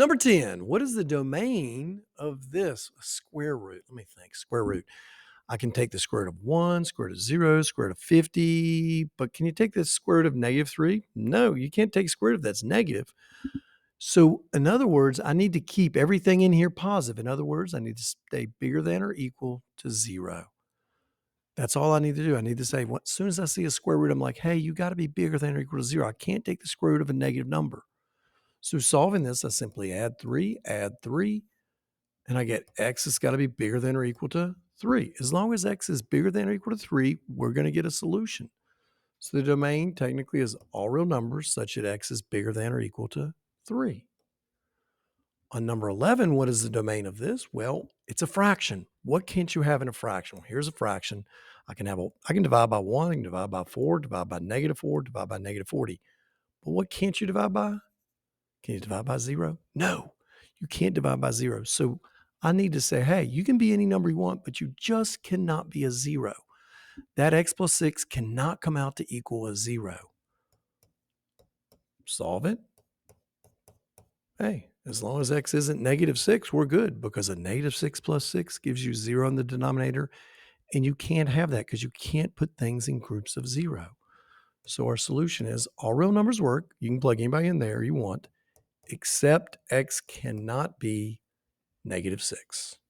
Number 10, what is the domain of this square root? Let me think. Square root. I can take the square root of 1, square root of 0, square root of 50, but can you take the square root of -3? No, you can't take square root if that's negative. So, in other words, I need to keep everything in here positive. In other words, I need to stay bigger than or equal to 0. That's all I need to do. I need to say, as soon as I see a square root, I'm like, hey, you got to be bigger than or equal to 0. I can't take the square root of a negative number. So solving this, I simply add 3, and I get x has got to be bigger than or equal to 3. As long as x is bigger than or equal to 3, we're going to get a solution. So the domain technically is all real numbers such that x is bigger than or equal to 3. On number 11, what is the domain of this? Well, it's a fraction. What can't you have in a fraction? Well, here's a fraction. I can divide by 1, I can divide by 4, divide by -4, divide by -40. But what can't you divide by? Can you divide by 0? No, you can't divide by 0. So I need to say, hey, you can be any number you want, but you just cannot be a 0. That x plus 6 cannot come out to equal a 0. Solve it. Hey, as long as x isn't -6, we're good because a -6 plus 6 gives you 0 in the denominator, and you can't have that because you can't put things in groups of 0. So our solution is all real numbers work. You can plug anybody in there you want, except x cannot be -6.